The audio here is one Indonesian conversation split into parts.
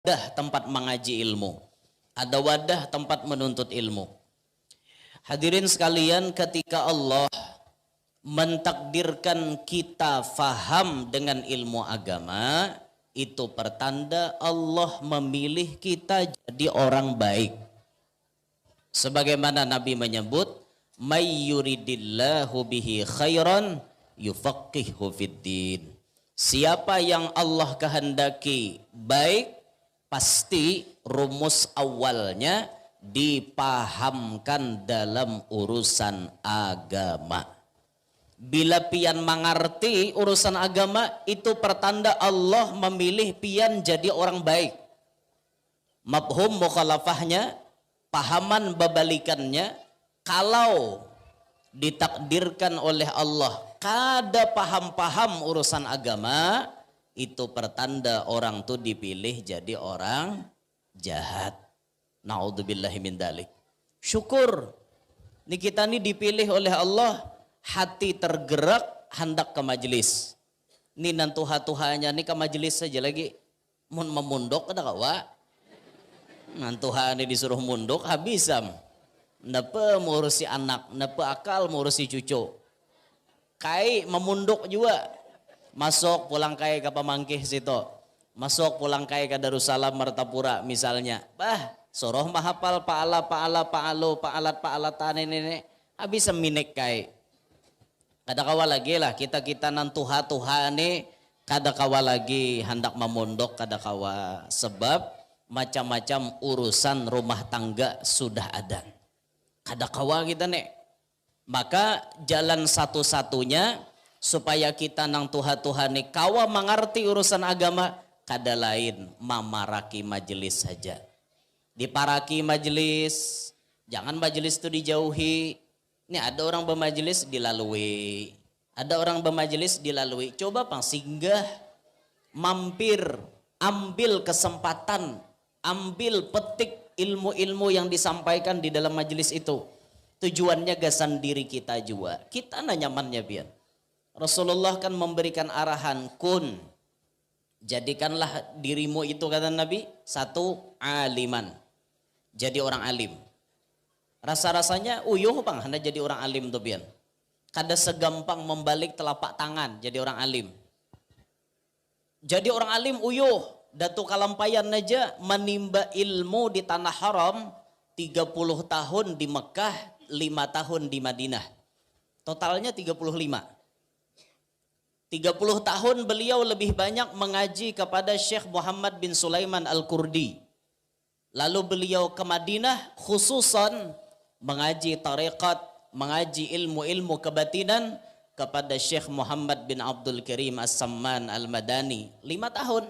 wadah tempat mengaji ilmu, ada wadah tempat menuntut ilmu. Hadirin sekalian, ketika Allah mentakdirkan kita faham dengan ilmu agama, itu pertanda Allah memilih kita jadi orang baik. Sebagaimana Nabi menyebut, may yuridillahu bihi khairan yufaqihu fiddin. Siapa yang Allah kehendaki baik, pasti rumus awalnya dipahamkan dalam urusan agama. Bila pian mengerti urusan agama, itu pertanda Allah memilih pian jadi orang baik. Mafhum mukhalafahnya, pahaman babalikannya, kalau ditakdirkan oleh Allah kada paham-paham urusan agama, itu pertanda orang tuh dipilih jadi orang jahat. Naudzubillahi min dzalik. Syukur nih kita nih dipilih oleh Allah, hati tergerak hendak ke majelis. Nih nantuha-tuhanya nih ke majelis saja lagi mun memundok kada kawa. Nantuha nih disuruh munduk habisam. Napa mengurusi anak, napa akal mengurusi cucu. Kai memunduk juga. Masuk pulang kai ke Pamangkih situ. Masuk pulang kai ke Darussalam Martapura misalnya. Bah, soroh mahapal paala paalat nenek. Habis seminek kai. Kada kawa lagi lah kita nan tuha nih, kada kawa lagi hendak memunduk, kada kawa, sebab macam-macam urusan rumah tangga sudah ada. Kada kawa kita nih. Maka jalan satu-satunya supaya kita nang tuha-tuha nih kawa mengerti urusan agama, kada lain mamaraki majelis saja. Diparaki majelis, jangan majelis itu dijauhi. Ini ada orang bermajelis dilalui, ada orang bermajelis dilalui. Coba pang singgah, mampir, ambil kesempatan, ambil petik ilmu-ilmu yang disampaikan di dalam majelis itu. Tujuannya gasan diri kita juga. Kita na nyamannya biar. Rasulullah kan memberikan arahan, kun, jadikanlah dirimu itu kata Nabi, satu aliman, jadi orang alim. Rasa-rasanya uyuh bang, hendak jadi orang alim tuh biar. Kada segampang membalik telapak tangan jadi orang alim. Jadi orang alim uyuh, datu kalampayan aja menimba ilmu di tanah haram 30 tahun di Mekah, 5 tahun di Madinah. Totalnya 35. 30 tahun beliau lebih banyak mengaji kepada Syekh Muhammad bin Sulaiman Al-Kurdi. Lalu beliau ke Madinah khususan mengaji tarekat, mengaji ilmu-ilmu kebatinan kepada Syekh Muhammad bin Abdul Karim As-Samman Al-Madani. 5 tahun.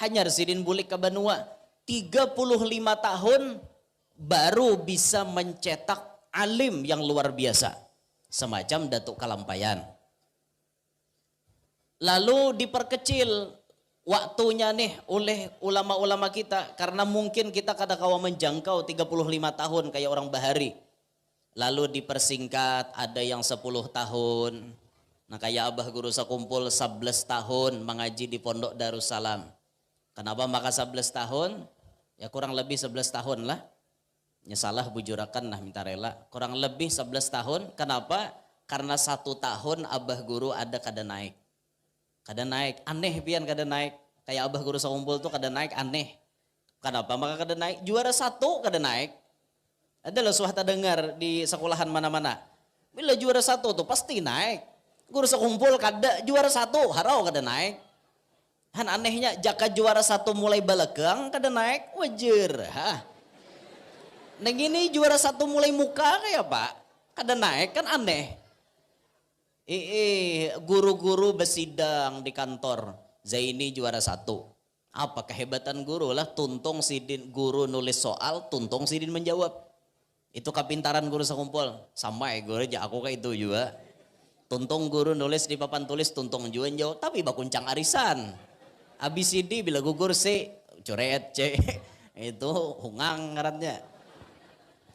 Hanya residin bulik ke Banua. 35 tahun baru bisa mencetak alim yang luar biasa. Semacam Datuk Kalampayan. Lalu diperkecil waktunya nih oleh ulama-ulama kita, karena mungkin kita kada kawa menjangkau 35 tahun kayak orang bahari. Lalu dipersingkat, ada yang 10 tahun. Nah kayak Abah Guru Sakumpul 11 tahun mengaji di Pondok Darussalam. Kenapa maka 11 tahun? Ya kurang lebih 11 tahun lah. Nyesalah bujurakan nah minta rela. Kurang lebih 11 tahun. Kenapa? Karena 1 tahun Abah Guru ada kada naik. Kada naik, aneh pian kada naik. Kayak Abah Guru Sakumpul tuh kada naik aneh. Kenapa maka kada naik? Juara 1 kada naik. Adalah suahta dengar di sekolahan mana-mana. Bila juara 1 tuh pasti naik. Guru Sakumpul kada juara 1, harau kada naik. Han anehnya jaka juara 1 mulai balagang kada naik, wajar. Neng ini juara 1 mulai muka kayak Pak, kada naik kan aneh. Guru-guru bersidang di kantor, Zaini juara 1. Apa kehebatan guru lah, tuntung sidin guru nulis soal, tuntung sidin menjawab. Itu kepintaran Guru Sakumpul. Sama guru aja aku kayak itu juga. Tuntung guru nulis di papan tulis, tuntung juga jawab, tapi bakuncang arisan. ABCD bila gugur C, coret C. Itu hungang ngarannya.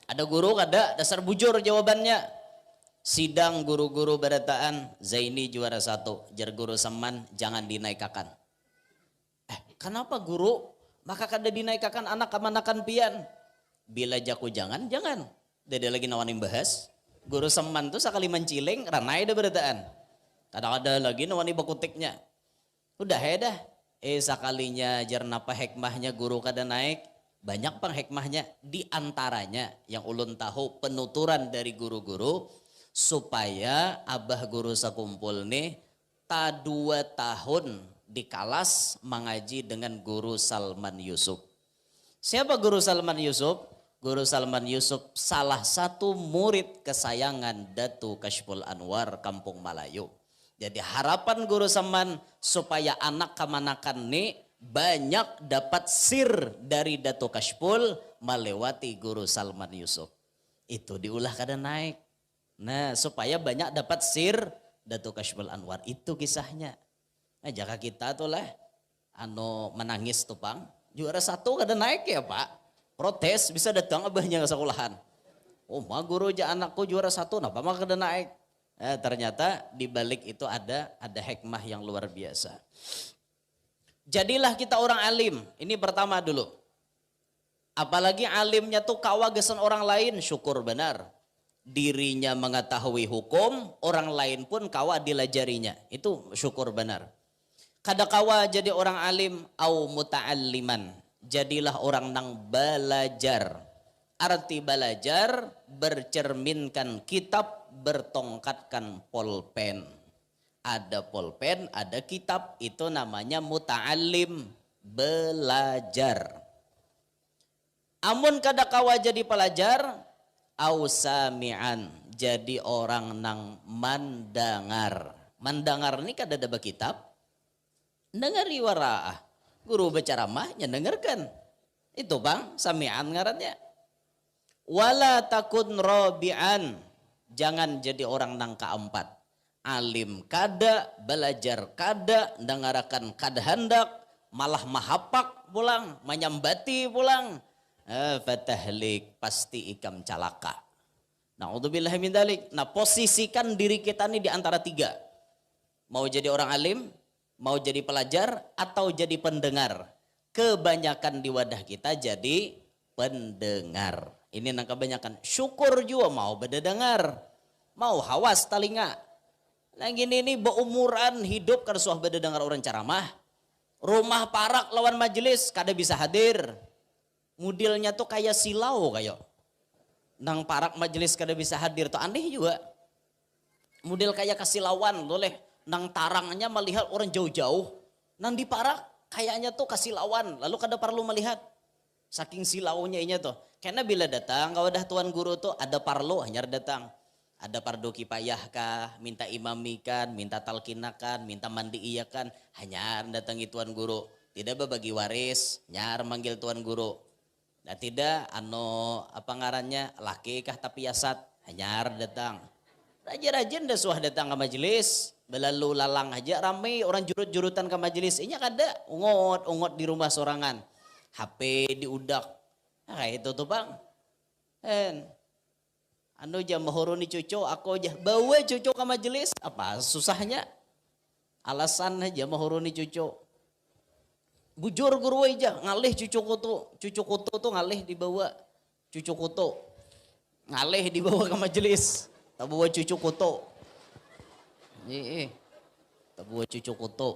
Ada guru kada dasar bujur jawabannya. Sidang guru-guru berataan, Zaini juara 1, jar Guru Saman jangan dinaikakan. Kenapa guru? maka kada dinaikakan anak kamanakan pian. Bila jaku jangan. Dede lagi nawanin bahas. Guru seman tuh sekali menciling, ranai dah berataan. Kada lagi nawani bakutiknya. Udah dah. Sekalinya jernapa hikmahnya guru kada naik. Banyak pang hikmahnya. Di antaranya yang ulun tahu penuturan dari guru-guru. Supaya abah guru sakumpul nih. Ta 2 tahun di kelas mengaji dengan guru Salman Yusuf. Siapa guru Salman Yusuf? Guru Salman Yusuf salah satu murid kesayangan Datu Kashful Anwar Kampung Malayu. Jadi harapan guru Salman supaya anak kamanakan nih banyak dapat sir dari Datu Kashful melewati guru Salman Yusuf. Itu diulah kada naik. Nah supaya banyak dapat sir Datu Kashful Anwar, itu kisahnya. Nah jaka kita tuh lah menangis tuh pang. Juara 1 kada naik ya pak. Protes bisa datang abahnya ke sekolahan. Oh mah guru aja anakku juara 1, kenapa mah kada naik? Ternyata di balik itu ada hikmah yang luar biasa. Jadilah kita orang alim. Ini pertama dulu. Apalagi alimnya tuh kawagesan orang lain, syukur benar. Dirinya mengetahui hukum, orang lain pun kawa dilajarinya. Itu syukur benar. Kada kawa jadi orang alim au muta'alliman. Jadilah orang nang belajar. Arti belajar bercerminkan kitab, bertongkatkan pulpen. Ada pulpen, ada kitab, itu namanya muta'allim, belajar. Amun kada kawa jadi pelajar, au sami'an, jadi orang nang mandangar. Mandangar ini kada ada kitab. Dengari waraah. Guru berceramahnya dengarkan. Itu bang, sami'an ngarannya. Wala takun rabi'an. Jangan jadi orang nang keempat. Alim kada, belajar kada, dengarakan kada hendak, malah mahapak pulang, menyambati pulang. Fatahlik, pasti ikam calaka. Na'udzubillah min dzalik. Nah posisikan diri kita ini di antara 3. Mau jadi orang alim, mau jadi pelajar atau jadi pendengar. Kebanyakan di wadah kita jadi pendengar. Ini nang kebanyakan. Syukur juga mau berdengar. Mau hawas telinga. Nah gini ini beumuran hidup kan suah berdengar orang ceramah. Rumah parak lawan majelis kada bisa hadir. Modelnya tuh kayak silau kayak. Nang parak majelis kada bisa hadir tuh aneh juga. Model kayak kesilauan boleh. Nang tarangnya melihat orang jauh-jauh. Nang di parak kayaknya tuh kasih lawan. Lalu kada perlu melihat. Saking silaunya ini tuh. Karena bila datang kalau dah tuan guru tuh ada parlo hanya datang. Ada pardo kipayah kah, minta imamikan, minta talkinakan, minta mandi iyakan. Hanya datangi tuan guru. Tidak bagi waris, nyar manggil tuan guru. Nah tidak apa ngarannya laki kah tapi yasat. Hanya datang. Rajin-rajin dah suah datang ke majelis. Belalu lalang aja ramai orang jurut-jurutan ke majelis. Ini kada ungot di rumah sorangan. HP diudak. Nah kayak itu tuh bang. Aja mahoroni cucu aku aja. Bawa cucu ke majelis. Apa susahnya? Alasan aja mahoroni cucu. Bujur guru aja. Ngalih cucu kutu tuh ngalih dibawa. Cucu kutu. Ngalih dibawa ke majelis. Tak bawa cucu kutu. Tak bawa cucu kutu.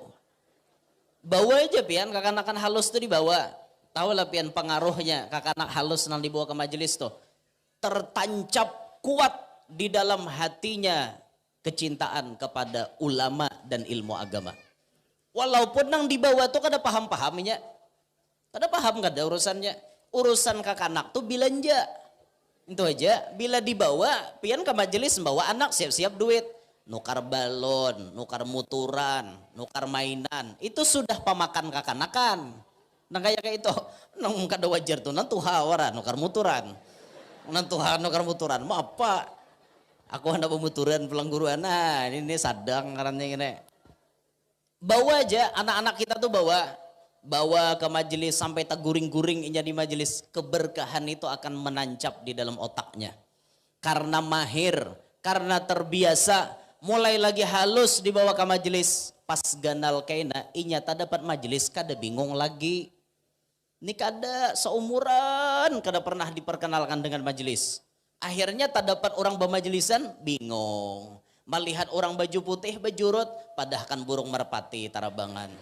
Bawa aja pian kakak-anak halus tuh dibawa. Tahu lah pian pengaruhnya kakak-anak halus nang dibawa ke majelis tuh. Tertancap kuat di dalam hatinya kecintaan kepada ulama dan ilmu agama. Walaupun nang dibawa tuh kada paham-pahamnya. Kada paham kada urusannya. Urusan kakak-anak tuh belanja. Itu aja, bila dibawa, pian ke majelis membawa anak siap-siap duit. Nukar balon, nukar muturan, nukar mainan. Itu sudah pemakan kakanakan. Nah kayak itu, nang kada wajar tuh, nanti hawara nukar muturan. Nanti nukar muturan, mau apa? Aku hendak pemuturan pulang guruan, nah ini sadang ngarannya gini. Bawa aja, anak-anak kita tuh bawa ke majelis sampai tak guring-guring di majelis, keberkahan itu akan menancap di dalam otaknya. Karena mahir, karena terbiasa, mulai lagi halus dibawa ke majelis, pas ganal kaina, inya tak dapat majelis kada bingung lagi. Ini kada seumuran, kada pernah diperkenalkan dengan majelis. Akhirnya tak dapat orang bermajelisan, bingung. Melihat orang baju putih, bajurut, padahkan burung merpati tarabangan.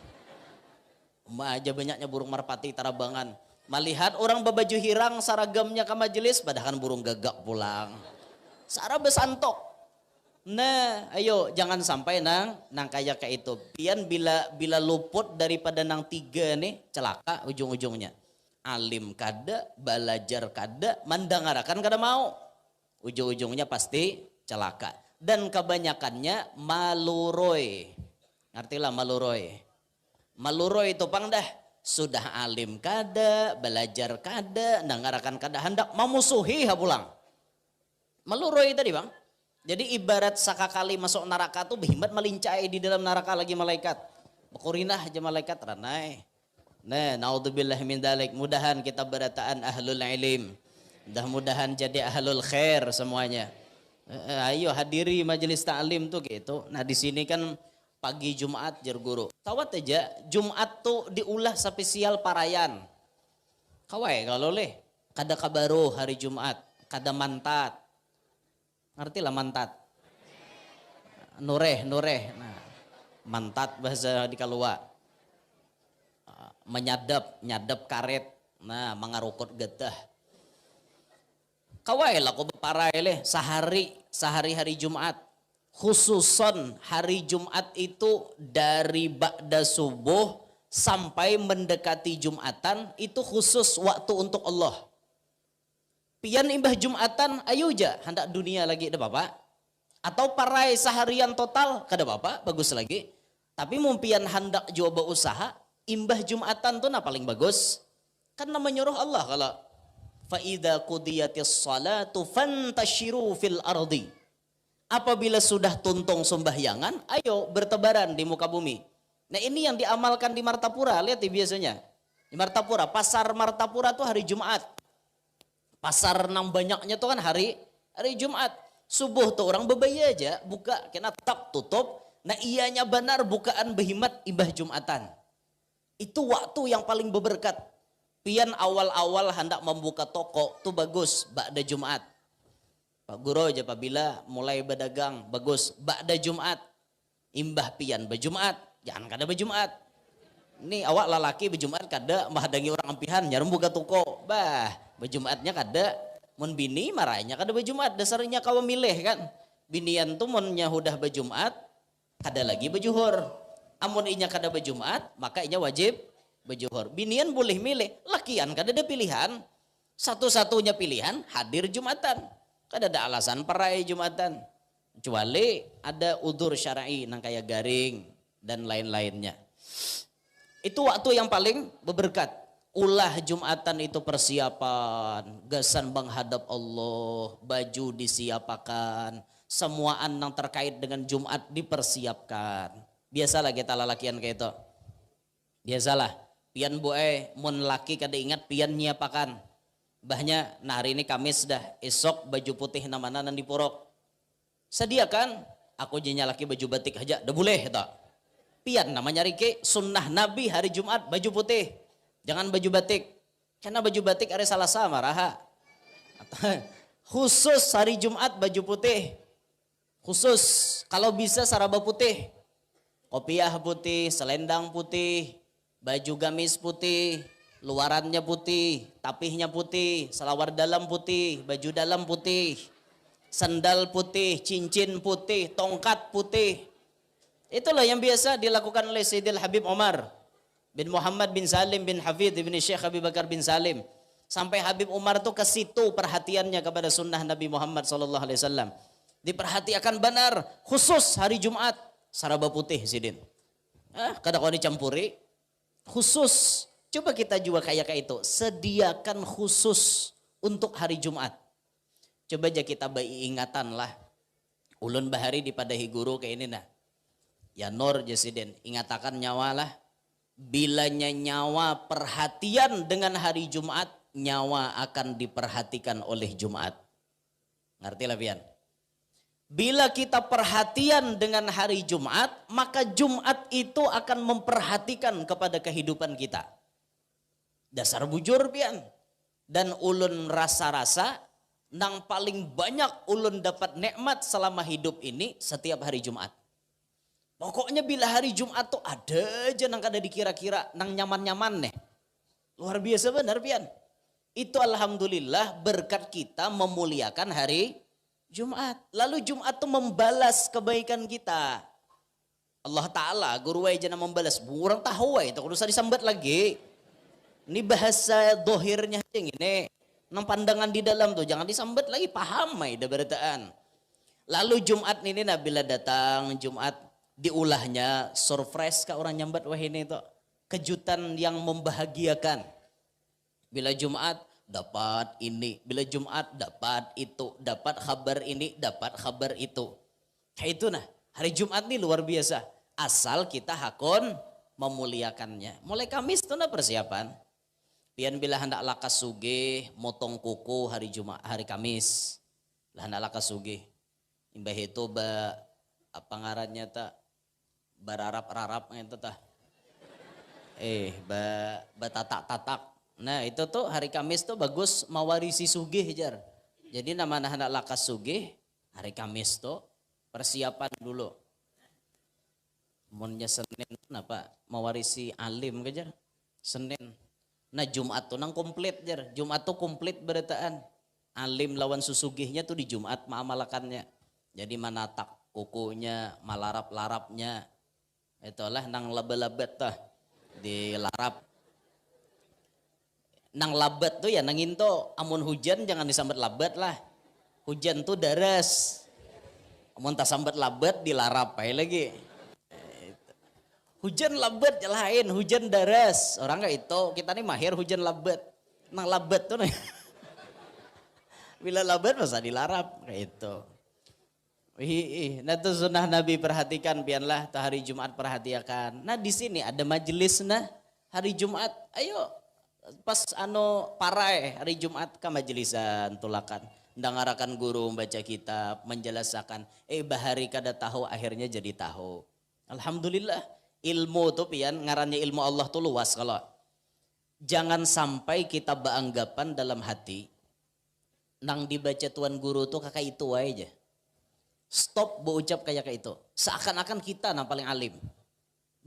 Aja banyaknya burung merpati tarabangan. Melihat orang berbaju hirang, saragamnya ke majelis, padahkan burung gagak pulang. Sara besantok. Nah, ayo jangan sampai nang kayak itu. Pian bila luput daripada nang tiga nih celaka ujung-ujungnya. Alim kada, belajar kada, mandangarakan kada mau. Ujung-ujungnya pasti celaka. Dan kebanyakannya maluroy. Ngertilah maluroy. Maluroy itu pang dah. Sudah alim kada, belajar kada, ndangarakan kada hendak memusuhi pulang. Maluroy tadi bang. Jadi ibarat sakakali masuk neraka tuh behimat melincai di dalam neraka lagi malaikat. Bekorinah aja malaikat ranai. Nah, naudzubillah min dalik. Mudahan kita berataan ahlul ilim. Mudah-mudahan jadi ahlul khair semuanya. Ayo hadiri majelis ta'lim tuh gitu. Nah, di sini kan pagi Jumat jar guru. Tawat aja Jumat tuh diulah spesial parayan. Kawai kalau leh kada kabaru hari Jumat, kada mantat. Ngerti lah mantat. Nureh. Nah, mantat bahasa di Kalua. Nyadap karet. Nah, mengarukut getah. Kawai lah ko beparai leh sehari hari Jumat. Khususon hari Jumat itu dari ba'da subuh sampai mendekati Jumatan itu khusus waktu untuk Allah. Pian imbah Jumatan ayo ja hendak dunia lagi ada bapak. Atau parai seharian total kada bapak bagus lagi. Tapi mumpian hendak coba usaha imbah Jumatan tuh nah paling bagus. Kan nama nyuruh Allah kalau fa idza qudiyatis salatu fantashiru fil ardi. Apabila sudah tuntung sembahyangan, ayo bertebaran di muka bumi. Nah ini yang diamalkan di Martapura, lihat ya biasanya. Di Martapura, pasar Martapura tuh hari Jumat. Pasar nang banyaknya tuh kan hari Jumat. Subuh tuh orang bebaya aja, buka, kena tak tutup. Nah ianya benar bukaan behimat ibah Jumatan. Itu waktu yang paling berberkat. Pian awal-awal hendak membuka toko tuh bagus, ba'da Jumat. Pak Guru aja apabila mulai berdagang bagus ba'da Jumat. Imbah pian berjumat, jangan kada berjumat. Ini awak lalaki berjumat kada menghadangi orang ampihan nyarum buka toko. Bah, berjumatnya kada. Mun bini marahnya kada berjumat, dasarnya kau milih kan. Binian tuh munnya udah berjumat, kada lagi berjuhur. Amun inya kada berjumat, maka inya wajib berjuhur. Binian boleh milih, lakian kada ada pilihan. Satu-satunya pilihan hadir Jumatan. Kada ada alasan perai Jumatan. Kecuali ada udzur syar'i nang kayak garing dan lain-lainnya. Itu waktu yang paling berberkat. Ulah Jumatan itu persiapan, gasan menghadap Allah, baju disiapakan, semuaan yang terkait dengan Jumat dipersiapkan. Biasalah kita lalakian kayak itu. Biasalah. Pian buai mun laki kada ingat pian nyiapakan. Bahnya nah hari ini Kamis dah, esok baju putih namana nan dipurok. Sediakan, aku jenya laki baju batik aja, dah boleh tak? Pian namanya Riki, sunnah Nabi hari Jumat baju putih. Jangan baju batik. Karena baju batik ada salah sama raha. Khusus hari Jumat baju putih. Khusus kalau bisa saraba putih. Kopiah putih, selendang putih, baju gamis putih, luarannya putih, tapihnya putih, selawar dalam putih, baju dalam putih, sandal putih, cincin putih, tongkat putih. Itulah yang biasa dilakukan oleh Sayyidil Habib Umar bin Muhammad bin Salim bin Hafidh bin Syekh Habib Bakar bin Salim. Sampai Habib Umar tuh ke situ perhatiannya kepada sunnah Nabi Muhammad SAW. Diperhatikan benar, khusus hari Jumat, saraba putih sidin. Kada kau dicampuri, khusus. Coba kita juga kayak itu, sediakan khusus untuk hari Jumat. Coba aja kita bayi ingatan lah. Ulun bahari di padahi guru kayak ini nah. Ya Nur Jasiden, ingatakan nyawa lah. Bilanya nyawa perhatian dengan hari Jumat, nyawa akan diperhatikan oleh Jumat. Ngerti lah pian? Bila kita perhatian dengan hari Jumat, maka Jumat itu akan memperhatikan kepada kehidupan kita. Dasar bujur pian. Dan ulun rasa-rasa nang paling banyak ulun dapat nikmat selama hidup ini setiap hari Jumat. Pokoknya bila hari Jumat tuh ada aja nang kada dikira-kira nang nyaman-nyaman nih. Luar biasa benar pian. Itu alhamdulillah berkat kita memuliakan hari Jumat. Lalu Jumat tuh membalas kebaikan kita. Allah Ta'ala guru aja membalas. Burang tahu itu kudu usah disambat lagi. Ini bahasa dohirnya aja gini. Nang pandangan di dalam tuh jangan disambat lagi, paham ay dah berataan. Lalu Jumat ini nah bila datang Jumat diulahnya surprise ke orang nyambat wah ini tuh kejutan yang membahagiakan. Bila Jumat dapat ini, bila Jumat dapat itu, dapat kabar ini, dapat kabar itu. Kayak itu nah, hari Jumat nih luar biasa. Asal kita hakon memuliakannya. Mulai Kamis tuh nah persiapan. Pian bila hendak lakas sugih, motong kuku hari Jumat, hari Kamis. Lah hendak lakas sugih. Imbah itu apa ngarannya tak bararap-rarap itu tah. Tatak-tatak. Nah itu tuh hari Kamis tuh bagus mawarisi sugih jar. Jadi nama hendak lakas sugih hari Kamis tuh persiapan dulu. Munnya Senin apa mawarisi alim kejar. Senin. Nah Jumat tuh nang komplit jar. Jumat tuh komplit berataan. Alim lawan susugihnya tuh di Jumat maamalakannya. Jadi manatak kukunya, malarap-larapnya. Itulah nang labet-labet tah di larap. Nang labet tuh ya nangin tuh amun hujan jangan disambat labet lah. Hujan tuh daras. Amun tak sambat labet dilarap aja lagi. Hujan labet lain, hujan daras. Orang gak itu, kita nih mahir hujan labet. Nang labet tuh nih. Bila labet masa dilarap kayak itu. Nah itu sunnah Nabi perhatikan pianlah tuh hari Jumat perhatikan. Nah di sini ada majelis nah hari Jumat. Ayo pas parai hari Jumat ke majelisan tulakan. Dengarakan guru membaca kitab, menjelaskan. Bahari kada tahu akhirnya jadi tahu. Alhamdulillah. Ilmu tuh pian ngarannya ilmu Allah tuh luas kalau jangan sampai kita beranggapan dalam hati nang dibaca tuan guru tuh kakak itu aja. Stop berucap kayak itu. Seakan-akan kita nang paling alim.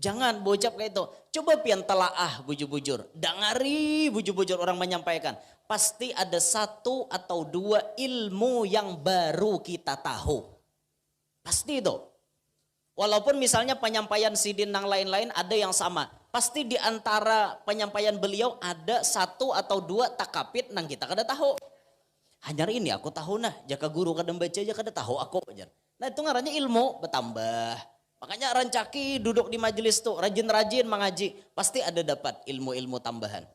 Jangan berucap kayak itu. Coba pian telaah bujur-bujur. Dengari bujur-bujur orang menyampaikan. Pasti ada satu atau dua ilmu yang baru kita tahu. Pasti itu. Walaupun misalnya penyampaian sidin yang lain-lain ada yang sama. Pasti di antara penyampaian beliau ada satu atau dua takapit nang kita kada tahu. Hanya ini aku tahu nah. Jaka guru kada baca aja kada tahu aku. Nah itu ngarannya ilmu bertambah. Makanya rancaki duduk di majelis tuh. Rajin-rajin mengaji. Pasti ada dapat ilmu-ilmu tambahan.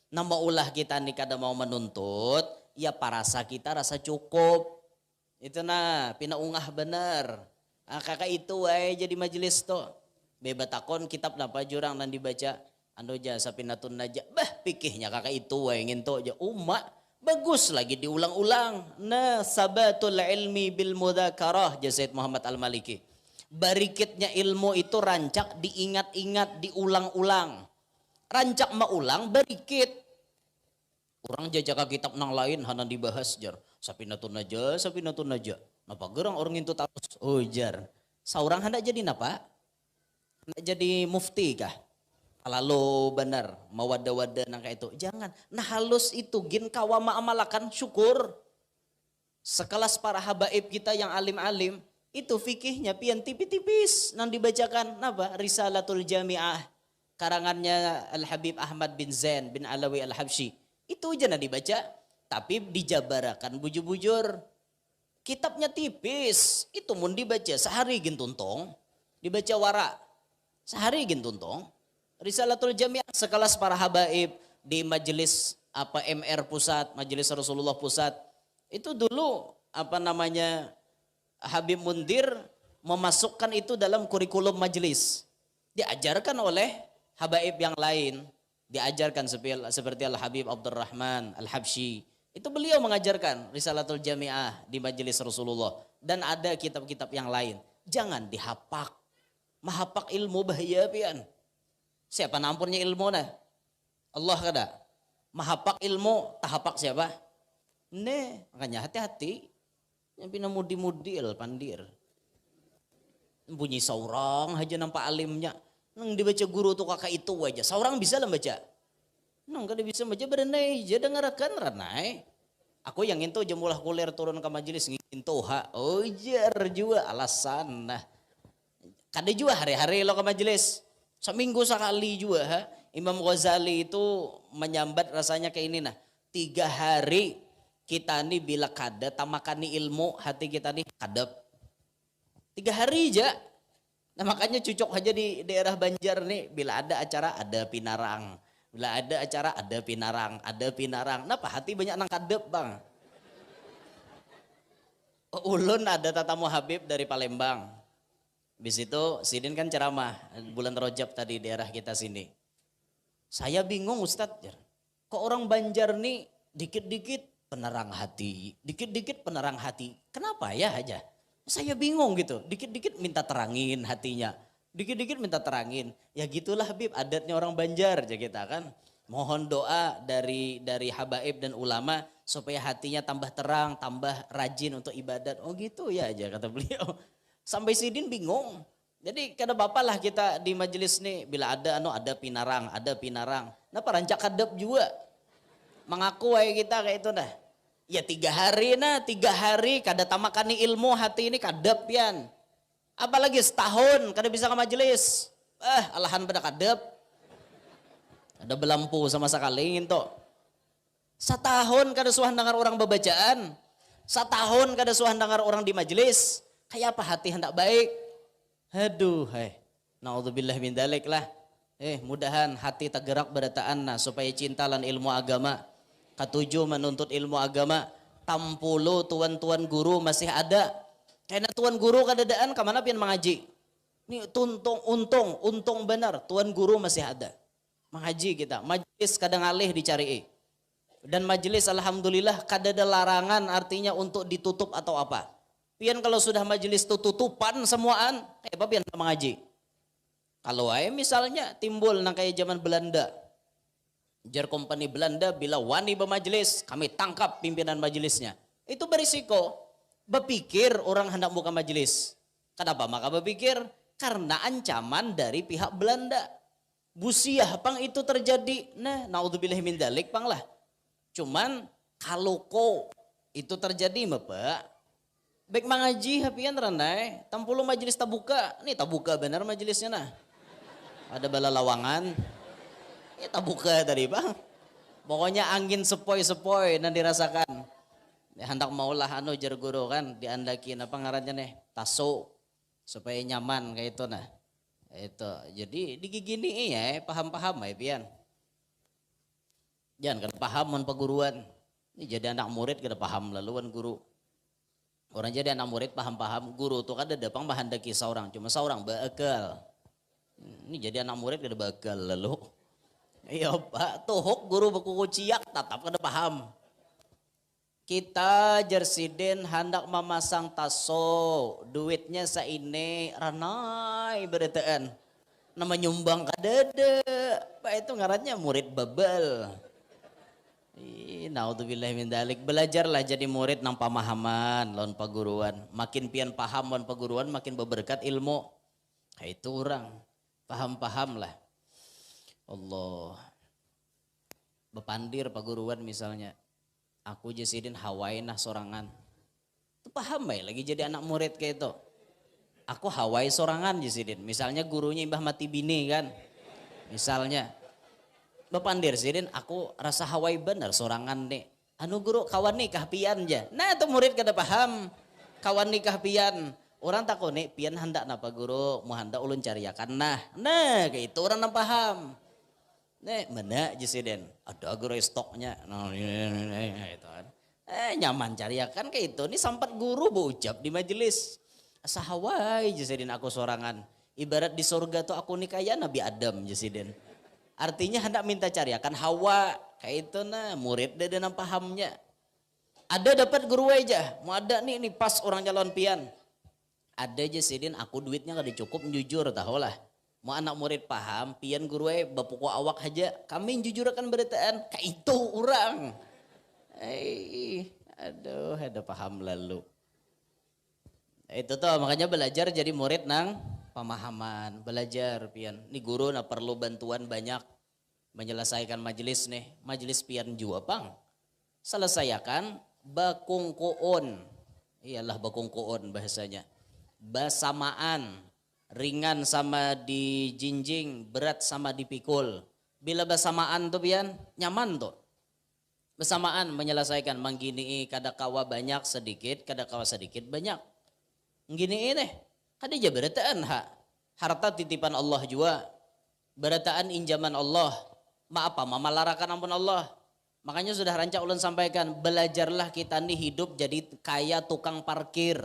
Nama ulah kita nih kada mau menuntut. Ya parasa kita rasa cukup. Itu nah pinaungah bener. Kakak itu jadi majelis tuh. Beba takon kitab napa jurang dan dibaca. Ando jasa pinatun naja. Pikihnya kakak itu ingin tuh aja. Bagus lagi diulang-ulang. Nah sabatul ilmi bil mudzakarah jasa Muhammad Al-Maliki. Barikitnya ilmu itu rancak diingat-ingat, diulang-ulang. Rancak maulang barikit. Orang jajaka kitab nang lain hana dibahas jar. Sapinatun naja. Napa gerang orang itu terus ujar. Saurang hendak jadi napa? Hendak jadi mufti kah? Lalu benar mau wada-wada nang kayak itu. Jangan. Nah halus itu gin kawama amalakan syukur. Sekelas para habaib kita yang alim-alim. Itu fikihnya pian tipis-tipis nang dibacakan. Napa? Risalatul Jami'ah. Karangannya Al-Habib Ahmad bin Zain bin Alawi Al-Habsyi. Itu aja nah dibaca. Tapi dijabarakan bujur-bujur. Kitabnya tipis, itu mun dibaca sehari gin tuntong, dibaca wara sehari gin tuntong. Risalatul Jami'ah sekelas para habaib di majelis MR pusat, majelis Rasulullah pusat. Itu dulu Habib Mundir memasukkan itu dalam kurikulum majelis. Diajarkan oleh habaib yang lain, diajarkan seperti Al-Habib Abdurrahman Al-Habsyi. Itu beliau mengajarkan Risalatul Jami'ah di majelis Rasulullah. Dan ada kitab-kitab yang lain. Jangan dihapak. Mahapak ilmu bahaya pian. Siapa nampunnya ilmu nah? Allah kada. Mahapak ilmu, tahapak siapa? Makanya hati-hati. Yang pinamudi-mudil pandir. Bunyi saurang aja nampak alimnya. Nang dibaca guru tuh kakak itu aja. Saurang bisa lah baca. Nang kada bisa baca berenai aja dengarkan ranai. Aku yang itu jemulah kuliah turun ke majelis nginto ha. Oh jar juga alasan nah. Kada juga hari-hari lo ke majelis. Seminggu sekali juga ha. Imam Ghazali itu menyambat rasanya kayak ini nah. 3 hari kita nih bila kada tamakan nih ilmu hati kita nih kadep. 3 hari aja. Nah makanya cucok aja di daerah Banjar nih bila ada acara ada pinarang. Bila ada acara ada pinarang, ada pinarang. Kenapa hati banyak nang kadep bang? Ulun ada tatamu Habib dari Palembang. Bis itu Sidin kan ceramah bulan Rajab tadi daerah kita sini. Saya bingung Ustadz. Kok orang Banjar nih dikit-dikit penerang hati, dikit-dikit penerang hati. Kenapa ya aja? Saya bingung gitu, dikit-dikit minta terangin hatinya, dikit-dikit minta terangin. Ya gitulah Habib, adatnya orang Banjar aja kita kan. Mohon doa dari habaib dan ulama supaya hatinya tambah terang, tambah rajin untuk ibadat. Oh gitu ya aja kata beliau. Sampai Sidin bingung. Jadi kada bapak lah kita di majelis nih bila ada pinarang, ada pinarang. Nah parancak kadep juga. Mengaku aja kita kayak itu dah. Ya 3 hari 3 hari kada tamakan nih ilmu hati ini kadep pian. Apalagi setahun kada bisa ke majelis. Alahan pada kadep. Ada belampu sama sekali gitu. Setahun kada suah dengar orang bebacaan. Setahun kada suah dengar orang di majelis. Kayak apa hati hendak baik. Aduh, naudzubillah min dzalik lah. Mudahan hati tergerak berataan supaya cinta lan ilmu agama. Ketujuh menuntut ilmu agama. Tampulu tuan-tuan guru masih ada. Karena tuan guru kadadaan kemana pian mengaji. Ini untung benar tuan guru masih ada. Mengaji kita. Majelis kadang alih dicari. Dan majelis alhamdulillah kadada larangan artinya untuk ditutup atau apa. Pian kalau sudah majelis tutupan semuaan. Apa pian mengaji. Kalau misalnya timbul nang kayak zaman Belanda. Jar company Belanda bila wani bermajelis, kami tangkap pimpinan majelisnya. Itu berisiko. Berpikir orang hendak buka majelis. Kenapa maka berpikir? Karena ancaman dari pihak Belanda. Busiah pang itu terjadi. Nah, naudzubillah min dzalik pang lah. Cuman kalau itu terjadi Bapak. Baik mengaji hapian ranai, tampulu majelis tabuka. Nih tabuka benar majelisnya nah. Ada bala lawangan. Ya tabuka tadi bang. Pokoknya angin sepoi-sepoi dan dirasakan. Ya, hendak maulah jar guru kan diandakin apa ngarannya nih taso supaya nyaman kayak itu nah. Itu jadi digigini ya paham-paham ya pian. Jangan kada paham mon peguruan. Ini jadi anak murid kada paham laluan guru. Orang jadi anak murid paham-paham guru tuh kada dapang bahandaki seorang cuma seorang bakal. Ini jadi anak murid kada bakal lalu. Iya Pak, tuhuk guru berkuku ciak tetap kada paham. Kita Jersidin hendak memasang taso, duitnya saine ranai beretaan. Nama nyumbang kadada, Pak itu ngarannya murid babal. Naudzubillah min dzalik. Belajarlah jadi murid nang pemahaman lawan paguruan. Makin pian paham lawan paguruan makin berberkat ilmu. Itu orang paham-paham lah. Allah. Bepandir paguruan misalnya. Aku Jesidin Hawaii nah sorangan. Itu paham baik lagi jadi anak murid kayak itu. Aku Hawaii sorangan Jesidin. Misalnya gurunya Mbah Mati Bini kan. Misalnya. Bepandir Sidin aku rasa Hawaii bener sorangan nih. Anu guru kawan nikah pian aja. Nah itu murid kada paham. Kawan nikah pian. Orang takut nih pian hendak napa guru. Mau hendak ulun cariakan. Nah kayak itu orang nang paham. Nih mana Jesidin. Ada guru stoknya. Nah itu kan. Nyaman cariakan kayak itu. Ini sempat guru berucap di majelis. Asa Hawaii Jesidin aku sorangan. Ibarat di surga tuh aku nikah ya Nabi Adam Jesidin. Artinya hendak minta cariakan Hawa. Kayak itu nah murid dia dan pahamnya. Ada dapat guru aja. Mau ada nih pas orang calon pian. Ada aja Sidin aku duitnya gak dicukup jujur tahu lah. Mau anak murid paham, pian guru bapukku awak aja, kami jujur akan beritaan, kayak itu orang. Aduh, ada paham lalu. Itu tuh makanya belajar jadi murid nang pemahaman, belajar pian. Nih guru nah perlu bantuan banyak menyelesaikan majelis nih, majelis pian jua pang. Selesaikan bakungkuun, iyalah bakungkuun bahasanya. Basamaan. Ringan sama dijinjing, berat sama dipikul. Bila bersamaan tuh pian, nyaman tuh. Bersamaan menyelesaikan, menggini kadakawa banyak sedikit, kadakawa sedikit banyak. Gini ini, kada aja berataan harta titipan Allah juga. Berataan injaman Allah. Apa, mamalarakan ampun Allah. Makanya sudah rancak ulun sampaikan, belajarlah kita nih hidup jadi kaya tukang parkir.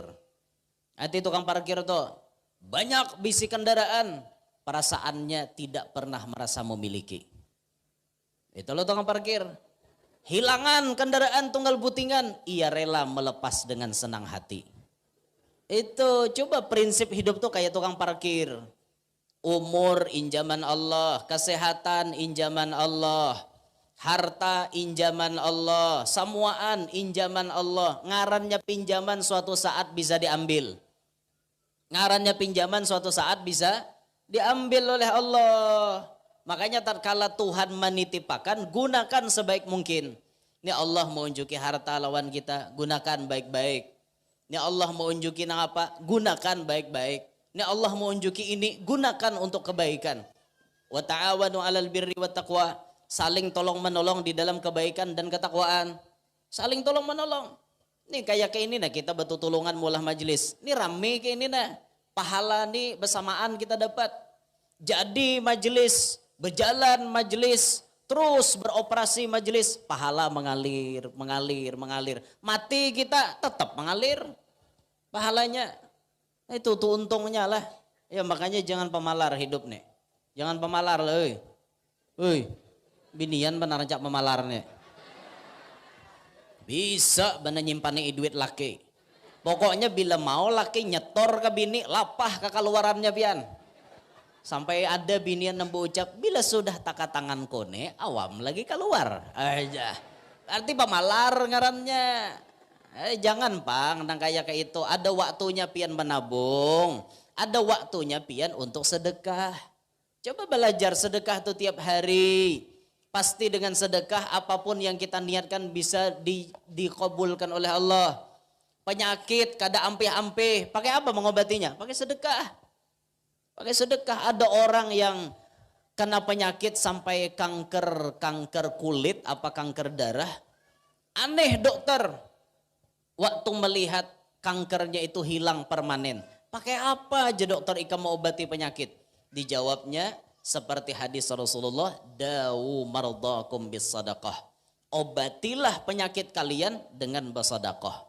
Nanti tukang parkir tuh banyak bisi kendaraan, perasaannya tidak pernah merasa memiliki. Itu loh tukang parkir. Hilangan kendaraan tunggal butingan, ia rela melepas dengan senang hati. Itu coba prinsip hidup tuh kayak tukang parkir. Umur injaman Allah, kesehatan injaman Allah, harta injaman Allah, semuaan injaman Allah. Ngarannya pinjaman suatu saat bisa diambil. Ngarannya pinjaman suatu saat bisa diambil oleh Allah. Makanya tatkala Tuhan menitipkan, gunakan sebaik mungkin. Ini Allah mau unjuki harta lawan kita, gunakan baik-baik. Ini Allah mau unjuki apa? Gunakan baik-baik. Ini Allah mau unjuki ini, gunakan untuk kebaikan. Wa ta'awanu 'alal birri wat taqwa. Saling tolong menolong di dalam kebaikan dan ketakwaan. Saling tolong menolong. Nih kayak ini nah kita betutulungan mulah majelis. Ini rame kayak ini nah. Pahala nih bersamaan kita dapat. Jadi majelis, berjalan majelis, terus beroperasi majelis, pahala mengalir, mengalir, mengalir. Mati kita tetap mengalir pahalanya. Nah, itu tuh untungnya lah. Ya makanya jangan pemalar hidup nih. Jangan pemalar lah. Binian benar rancak pemalar nih. Bisa benar nyimpani duit laki. Pokoknya bila mau laki nyetor ke bini, lapah ke keluarannya pian. Sampai ada binian nembu ucap, bila sudah taka tangan kone, awam lagi keluar. Aja. Arti pemalar ngarannya. Jangan pang, nang kayak itu. Ada waktunya pian menabung. Ada waktunya pian untuk sedekah. Coba belajar sedekah tuh tiap hari. Pasti dengan sedekah apapun yang kita niatkan bisa dikabulkan oleh Allah. Penyakit kada ampih-ampih, pakai apa mengobatinya? Pakai sedekah. Pakai sedekah. Ada orang yang kena penyakit sampai kanker kulit, apa kanker darah. Aneh dokter. Waktu melihat kankernya itu hilang permanen. Pakai apa aja dokter Ika mau obati penyakit? Dijawabnya seperti hadis Rasulullah, dawu mardakum bis sadaqah. Obatilah penyakit kalian dengan bersedekah.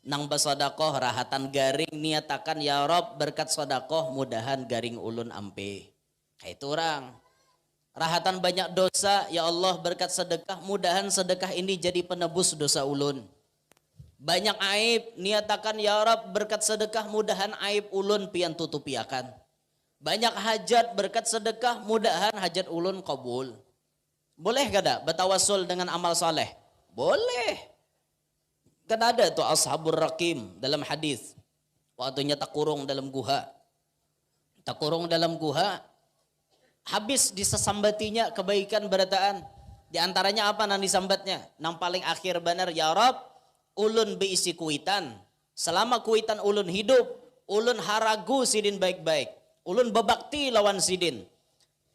Nang bersedekah rahatan garing niatakan ya Rob berkat sedekah mudahan garing ulun ampe. Kayak itu orang. Rahatan banyak dosa ya Allah berkat sedekah mudahan sedekah ini jadi penebus dosa ulun. Banyak aib niatakan ya Rob berkat sedekah mudahan aib ulun pian tutupiakan. Banyak hajat berkat sedekah mudahan hajat ulun kabul. Boleh kada bertawassul dengan amal soleh? Boleh. Kan ada tuh ashabur rakim dalam hadis. Waktunya takurung dalam guha. Takurung dalam guha. Habis disesambatinya kebaikan berataan. Di antaranya apa nang disambatnya? Nang paling akhir benar ya Rob. Ulun beisi kuitan. Selama kuitan ulun hidup. Ulun haragu sidin baik-baik. Ulun bebakti lawan sidin.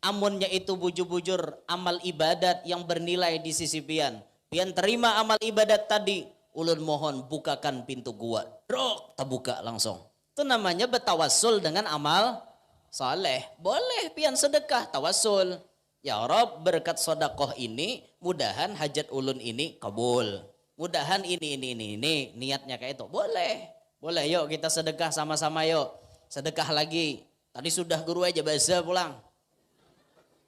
Amunnya itu bujur-bujur amal ibadat yang bernilai di sisi pian. Pian terima amal ibadat tadi. Ulun mohon bukakan pintu gua. Rok, terbuka langsung. Itu namanya bertawassul dengan amal saleh. Boleh pian sedekah tawassul. Ya Rob berkat sedekah ini mudahan hajat ulun ini kabul. Mudahan ini niatnya kayak itu. Boleh. Boleh yuk kita sedekah sama-sama yuk. Sedekah lagi. Tadi sudah guru aja bahasa pulang.